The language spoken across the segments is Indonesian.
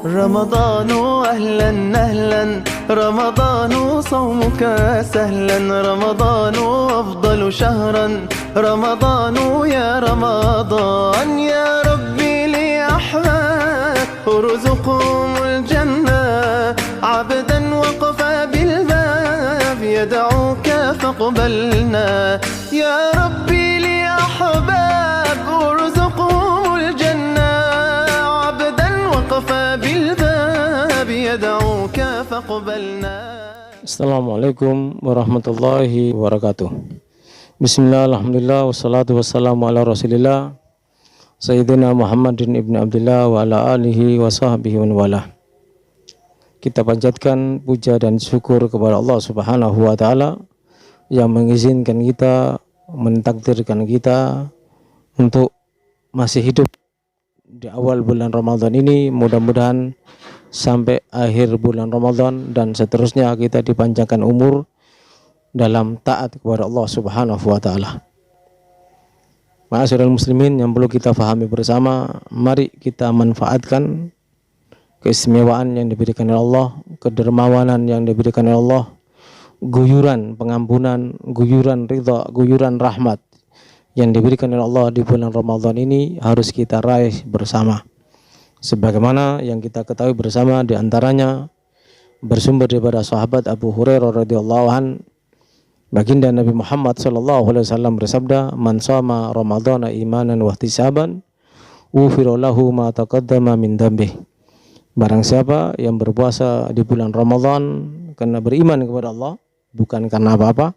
رمضان أهلا أهلا رمضان صومك سهلا رمضان أفضل شهرا رمضان يا رمضان يا ربي لأحباب ارزقهم الجنة عبدا وقف بالباب يدعوك فاقبلنا يا ربي لأحباب ارزقهم الجنة عبدا وقف بالباب يدعوك فاقبلنا. Assalamualaikum warahmatullahi wabarakatuh. Bismillah, alhamdulillah, wassalatu wassalamu ala rasulillah Sayyidina Muhammadin ibn Abdullah wa ala alihi wa sahbihi wa wala. Kita panjatkan puja dan syukur kepada Allah subhanahu wa ta'ala yang mengizinkan kita, mentakdirkan kita untuk masih hidup di awal bulan Ramadan ini. Mudah-mudahan sampai akhir bulan Ramadan dan seterusnya kita dipanjangkan umur dalam taat kepada Allah subhanahu wa ta'ala. Ma'asyiral muslimin yang perlu kita fahami bersama, mari kita manfaatkan keistimewaan yang diberikan oleh Allah, kedermawanan yang diberikan oleh Allah, guyuran pengampunan, guyuran ridha, guyuran rahmat yang diberikan oleh Allah di bulan Ramadan ini harus kita raih bersama. Sebagaimana yang kita ketahui bersama, di antaranya bersumber daripada sahabat Abu Hurairah radhiyallahu an, baginda Nabi Muhammad sallallahu alaihi wasallam bersabda, "Man shama Ramadhana imanan wa ihtisaban, ghufira lahu ma taqaddama min dhanbihi." Barang siapa yang berpuasa di bulan Ramadan karena beriman kepada Allah, bukan karena apa-apa,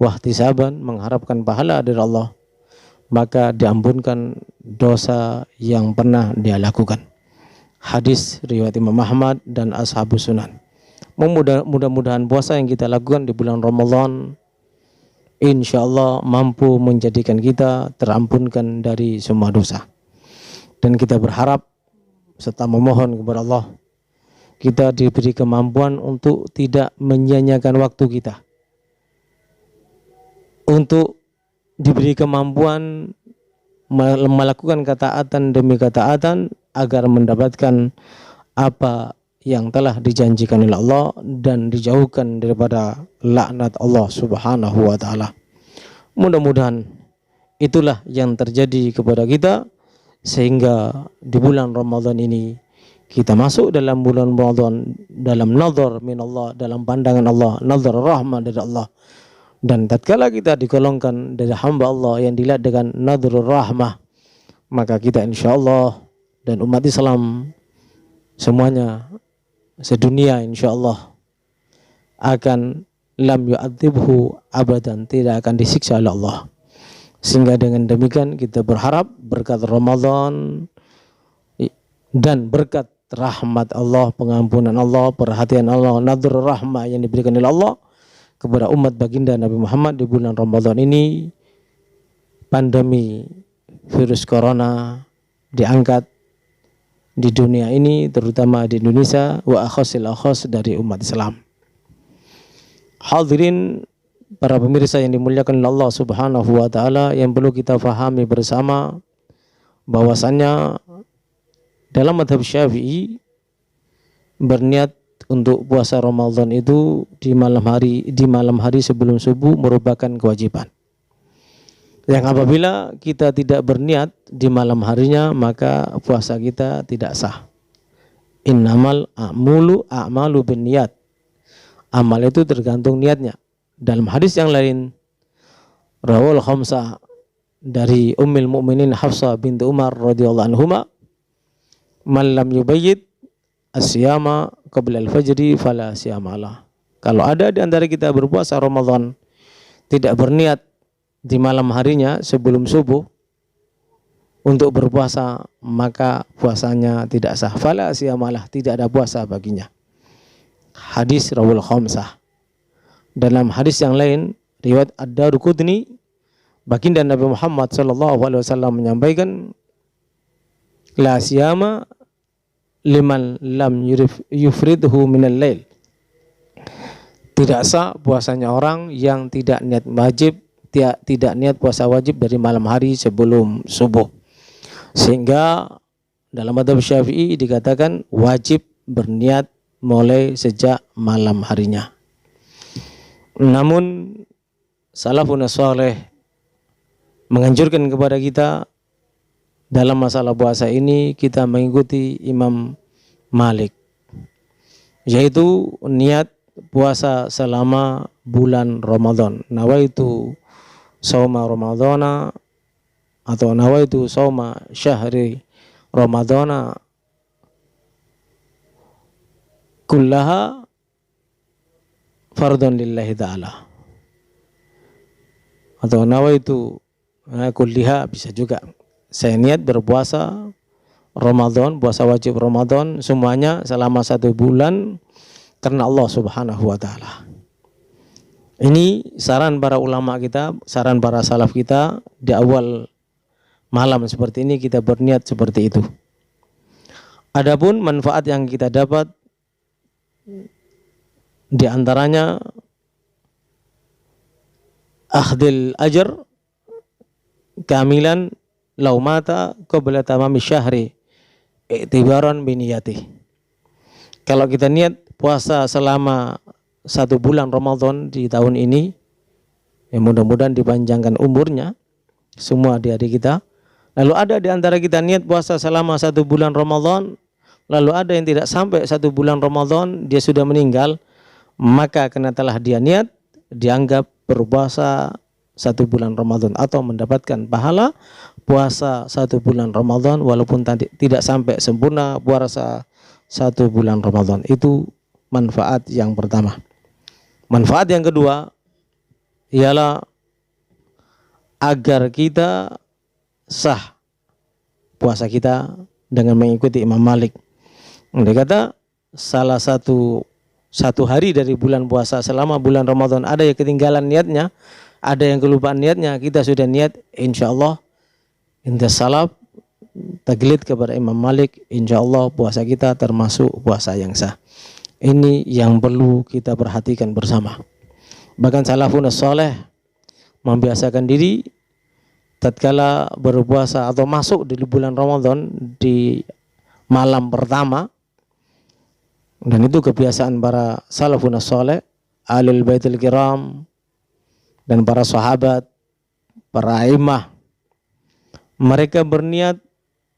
wa ihtisaban, mengharapkan pahala dari Allah, maka diampunkan dosa yang pernah dia lakukan. Hadis riwayat Imam Ahmad dan Ashabus Sunan. Mudah-mudahan puasa yang kita lakukan di bulan Ramadan insyaallah mampu menjadikan kita terampunkan dari semua dosa. Dan kita berharap serta memohon kepada Allah kita diberi kemampuan untuk tidak menyia-nyiakan waktu kita, untuk diberi kemampuan melakukan ketaatan demi ketaatan agar mendapatkan apa yang telah dijanjikan oleh Allah dan dijauhkan daripada laknat Allah subhanahu wa ta'ala. Mudah-mudahan itulah yang terjadi kepada kita, sehingga di bulan Ramadan ini kita masuk dalam bulan Ramadan dalam nazar min Allah, dalam pandangan Allah, nazar rahmah dari Allah. Dan tatkala kita digolongkan dari hamba Allah yang dilihat dengan nazarul rahmah, maka kita insyaallah dan umat Islam semuanya sedunia insyaallah akan lam yu'adzibhu abadan, tidak akan disiksa oleh Allah. Sehingga dengan demikian kita berharap berkat Ramadan dan berkat rahmat Allah, pengampunan Allah, perhatian Allah, nazarul rahmah yang diberikan oleh Allah kepada umat baginda Nabi Muhammad di bulan Ramadan ini, pandemi virus corona diangkat di dunia ini, terutama di Indonesia, wa akhasil akhas dari umat Islam. Hadirin para pemirsa yang dimuliakan Allah subhanahu wa ta'ala, yang perlu kita fahami bersama bahwasannya dalam mazhab Syafi'i berniat untuk puasa Ramadan itu di malam hari sebelum subuh merupakan kewajiban. Yang apabila kita tidak berniat di malam harinya, maka puasa kita tidak sah. Innamal a'malu binniyat. Amal itu tergantung niatnya. Dalam hadis yang lain, rawal khamsah dari Ummul Mukminin Hafsah binti Umar radhiyallahu anhuma, man lam yubayyit as-siyama qabla al-fajri fala siyamalah. Kalau ada di antara kita berpuasa Ramadan tidak berniat di malam harinya sebelum subuh untuk berpuasa, maka puasanya tidak sah. Fala siyamalah, tidak ada puasa baginya. Hadis rawal khamsah. Dalam hadis yang lain riwayat Ad-Daruqutni, baginda Nabi Muhammad sallallahu alaihi wasallam menyampaikan, la siyama liman lam yufridhu minal lail. Tidak sah puasanya orang yang tidak niat wajib, tidak niat puasa wajib dari malam hari sebelum subuh. Sehingga dalam madhab Syafi'i dikatakan wajib berniat mulai sejak malam harinya. Namun salafun saleh menganjurkan kepada kita dalam masalah puasa ini kita mengikuti Imam Malik, yaitu niat puasa selama bulan Ramadan. Nawaitu sauma Ramadana atau nawaitu sauma syahri Ramadana kullaha fardun lillahi ta'ala, atau nawaitu kulliha bisa juga. Saya niat berpuasa Ramadan, puasa wajib Ramadan semuanya selama 1 bulan karena Allah Subhanahu wa taala. Ini saran para ulama kita, saran para salaf kita, di awal malam seperti ini kita berniat seperti itu. Adapun manfaat yang kita dapat di antaranya akhdil ajr kamilan law mata qabla tamami syahri i'tibaran biniyati. Kalau kita niat puasa selama 1 bulan Ramadan di tahun ini, ya mudah-mudahan dipanjangkan umurnya semua adik-adik kita. Lalu ada di antara kita niat puasa selama 1 bulan Ramadan, lalu ada yang tidak sampai 1 bulan Ramadan dia sudah meninggal, maka karena telah dia niat dianggap berpuasa 1 bulan Ramadan atau mendapatkan pahala puasa 1 bulan Ramadan walaupun tidak sampai sempurna puasa 1 bulan Ramadan. Itu manfaat yang pertama. Manfaat yang kedua ialah agar kita sah puasa kita dengan mengikuti Imam Malik. Dia kata salah satu hari dari bulan puasa selama bulan Ramadan ada yang ketinggalan niatnya, ada yang kelupaan niatnya, kita sudah niat insyaallah inda salaf taglid kepada Imam Malik, insyaallah puasa kita termasuk puasa yang sah. Ini yang perlu kita perhatikan bersama. Bahkan salafun saleh membiasakan diri tatkala berpuasa atau masuk di bulan Ramadan di malam pertama, dan itu kebiasaan para salafun saleh, alul baitul kiram dan para sahabat, para imah. Mereka berniat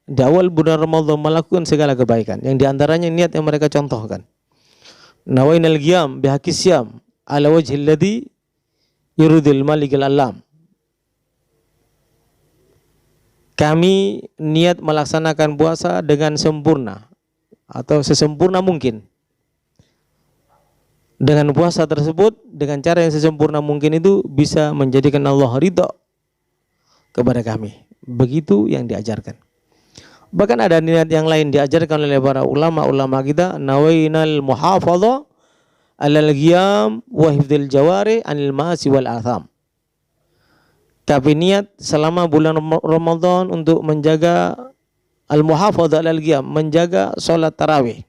di awal bulan Ramadan melakukan segala kebaikan, yang diantaranya niat yang mereka contohkan. Nawainal qiyam bihaqqis syam ala wajhil ladzi yuridul malikul alam. Kami niat melaksanakan puasa dengan sempurna atau sesempurna mungkin. Dengan puasa tersebut, dengan cara yang sesempurna mungkin itu bisa menjadikan Allah ridha kepada kami. Begitu yang diajarkan. Bahkan ada niat yang lain diajarkan oleh para ulama-ulama kita, nawainal muhafadha alal qiyam wa hifdzil jawari anil ma'asi wal atham. Kami niat selama bulan Ramadan untuk menjaga al-muhafadha alal qiyam, menjaga salat tarawih.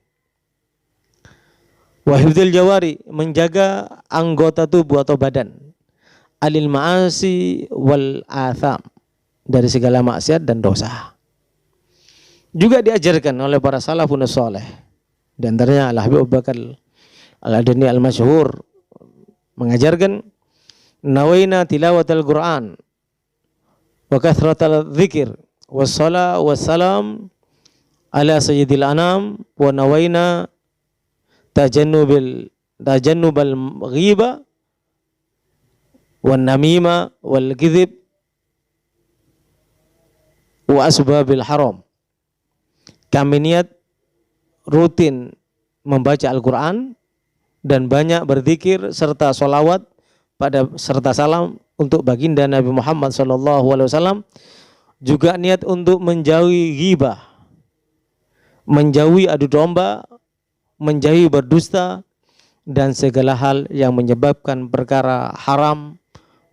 Wa hifdzil jawari, menjaga anggota tubuh atau badan. Alil ma'asi wal atham, dari segala maksiat dan dosa. Juga diajarkan oleh para salafun saleh. Di antaranya Al-Habib Abu Bakar Al-Adani Al-Masyhur mengajarkan nawaina tilawatal Quran wa kathratal dzikir wassalah wassalam ala sayyidil anam wa nawaina tajannubal ghiba wan namima wal kadzib wa asbabil haram. Kami niat rutin membaca Al-Quran dan banyak berzikir serta sholawat serta salam untuk baginda Nabi Muhammad SAW. Juga niat untuk menjauhi ghibah, menjauhi adu domba, menjauhi berdusta dan segala hal yang menyebabkan perkara haram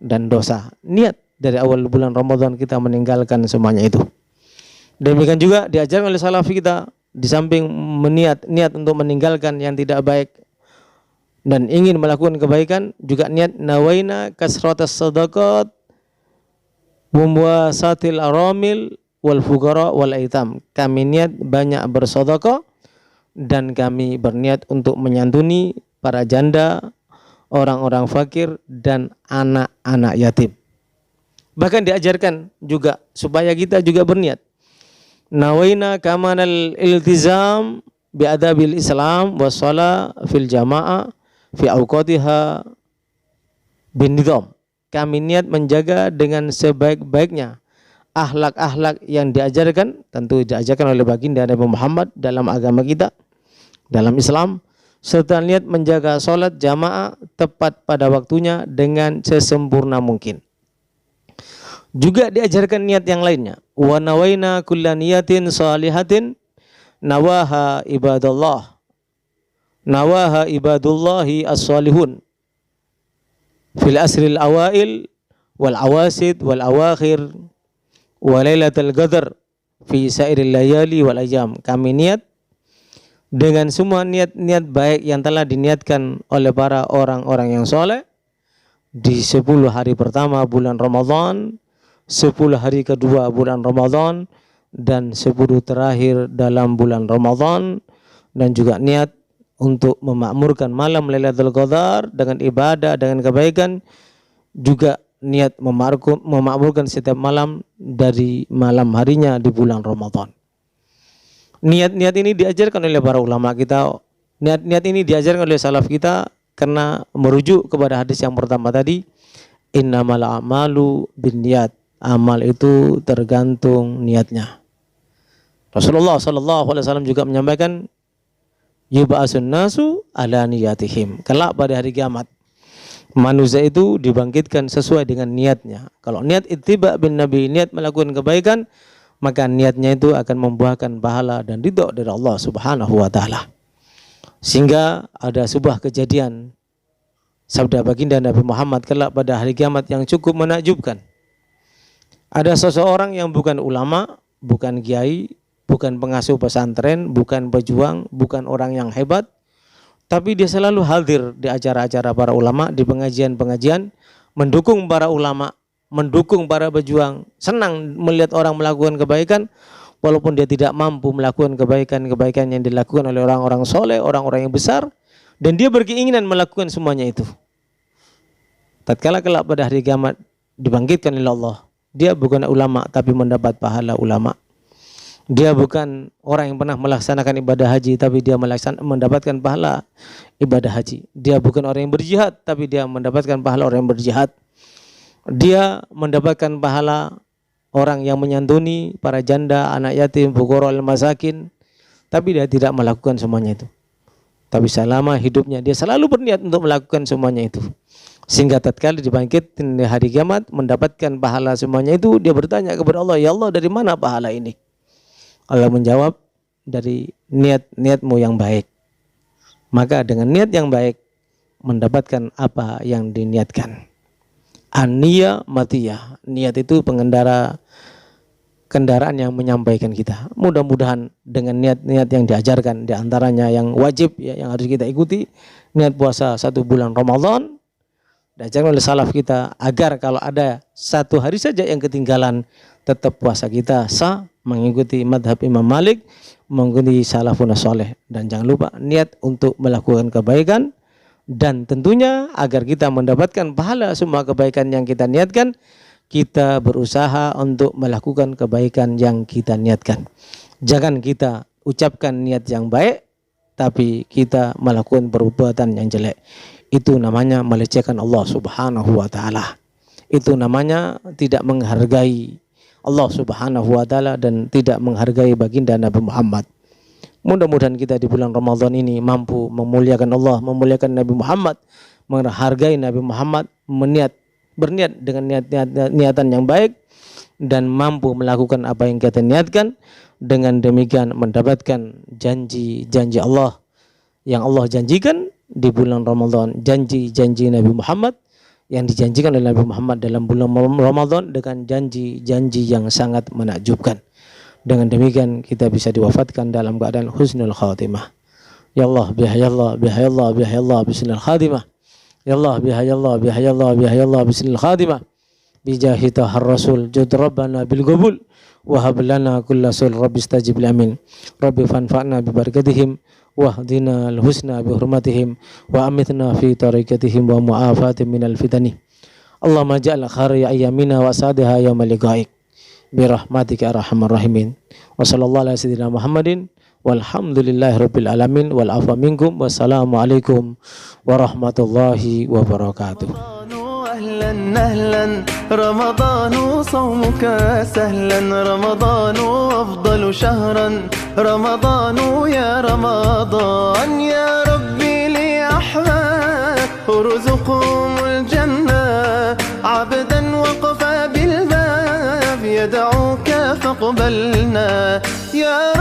dan dosa. Niat dari awal bulan Ramadan kita meninggalkan semuanya itu. Demikian juga diajarkan oleh salaf kita, di samping niat untuk meninggalkan yang tidak baik dan ingin melakukan kebaikan, juga niat nawaina kasratas sadaqat wa muwasatil aramil wal fuqara wal aitam. Kami niat banyak bersedekah dan kami berniat untuk menyantuni para janda, orang-orang fakir dan anak-anak yatim. Bahkan diajarkan juga supaya kita juga berniat. Nawaina kamanal iltizam bi adabil Islam wa shalah fil jamaah fi awqatiha bin nizam. Kami niat menjaga dengan sebaik-baiknya akhlak-akhlak yang diajarkan, tentu diajarkan oleh baginda Nabi Muhammad dalam agama kita, dalam Islam, serta niat menjaga sholat jamaah tepat pada waktunya dengan sesempurna mungkin. Juga diajarkan niat yang lainnya. Wa nawaina kulla niyatin salihatin nawaha ibadallah. Nawaha ibadullahi as-salihun fil asril awail wal awasid wal awakhir wa lailatul qadar fi sairil layali wal ayyam. Kami niat dengan semua niat-niat baik yang telah diniatkan oleh para orang-orang yang soleh di 10 hari pertama bulan Ramadan, 10 hari kedua bulan Ramadan, dan 10 terakhir dalam bulan Ramadan, dan juga niat untuk memakmurkan malam Lailatul Qadar dengan ibadah, dengan kebaikan, juga niat memakmurkan setiap malam dari malam harinya di bulan Ramadan. Niat-niat ini diajarkan oleh para ulama kita, niat-niat ini diajarkan oleh salaf kita karena merujuk kepada hadis yang pertama tadi, innamal a'malu binniyat. Amal itu tergantung niatnya. Rasulullah SAW juga menyampaikan, yub'asun nasu ala niyatihim. Kelak pada hari kiamat, manusia itu dibangkitkan sesuai dengan niatnya. Kalau niat ittiba bin Nabi, niat melakukan kebaikan, maka niatnya itu akan membuahkan pahala dan ridha dari Allah Subhanahu wa taala. Sehingga ada sebuah kejadian sabda baginda Nabi Muhammad kelak pada hari kiamat yang cukup menakjubkan. Ada seseorang yang bukan ulama, bukan kiai, bukan pengasuh pesantren, bukan pejuang, bukan orang yang hebat, tapi dia selalu hadir di acara-acara para ulama, di pengajian-pengajian, mendukung para ulama, mendukung para pejuang, senang melihat orang melakukan kebaikan, walaupun dia tidak mampu melakukan kebaikan-kebaikan yang dilakukan oleh orang-orang soleh, orang-orang yang besar, dan dia berkeinginan melakukan semuanya itu. Tatkala kelak pada hari kiamat dibangkitkan oleh Allah, dia bukan ulama tapi mendapat pahala ulama. Dia bukan orang yang pernah melaksanakan ibadah haji tapi dia mendapatkan pahala ibadah haji. Dia bukan orang yang berjihad tapi dia mendapatkan pahala orang yang berjihad. Dia mendapatkan pahala orang yang menyantuni para janda, anak yatim, fuqara al masakin, tapi dia tidak melakukan semuanya itu. Tapi selama hidupnya dia selalu berniat untuk melakukan semuanya itu. Sehingga tatkala dibangkitkan di hari kiamat mendapatkan pahala semuanya itu, dia bertanya kepada Allah, ya Allah, dari mana pahala ini? Allah menjawab, dari niat-niatmu yang baik. Maka dengan niat yang baik mendapatkan apa yang diniatkan. An-niyah matiyah. Niat itu kendaraan yang menyampaikan kita. Mudah-mudahan dengan niat-niat yang diajarkan, di antaranya yang wajib ya, yang harus kita ikuti, niat puasa 1 bulan Ramadan, diajarkan oleh salaf kita agar kalau ada 1 hari saja yang ketinggalan, tetap puasa kita sah, mengikuti madhab Imam Malik, mengikuti salafun soleh. Dan jangan lupa niat untuk melakukan kebaikan, dan tentunya agar kita mendapatkan pahala semua kebaikan yang kita niatkan, kita berusaha untuk melakukan kebaikan yang kita niatkan. Jangan kita ucapkan niat yang baik tapi kita melakukan perbuatan yang jelek. Itu namanya melecehkan Allah Subhanahu wa taala. Itu namanya tidak menghargai Allah Subhanahu wa taala dan tidak menghargai baginda Nabi Muhammad. Mudah-mudahan kita di bulan Ramadan ini mampu memuliakan Allah, memuliakan Nabi Muhammad, menghargai Nabi Muhammad, berniat dengan niatan yang baik, dan mampu melakukan apa yang kita niatkan. Dengan demikian mendapatkan janji-janji Allah yang Allah janjikan di bulan Ramadan, janji-janji Nabi Muhammad yang dijanjikan oleh Nabi Muhammad dalam bulan Ramadan dengan janji-janji yang sangat menakjubkan. Dengan demikian kita bisa diwafatkan dalam keadaan husnul khatimah. Ya Allah, bihayallah, bihayallah, bihayallah, bismil khatimah. Ya Allah, bihayallah, bihayallah, bihayallah, bismil khatimah. Bijahi tahar rasul jud rabbana bil qabul وهب لنا كل سؤال رب استجب الأمين رب فانفعنا ببركتهم واهدنا الحسنى بحرمتهم وأمتنا في طريقتهم ومعافاة من الفتن اللهم اجعل خير أيامنا وأسعدها يوم لقائك برحمتك يا أرحم الراحمين وصلى الله على سيدنا محمد walhamdulillahi rabbil alamin wal afa minkum wassalamu alaikum warahmatullahi wabarakatuh. أهلا أهلا رمضان صومك سهلا رمضان أفضل شهرا رمضان يا رمضان يا ربي لي أحباب ارزقهم الجنة عبدا وقف بالباب يدعوك فاقبلنا يا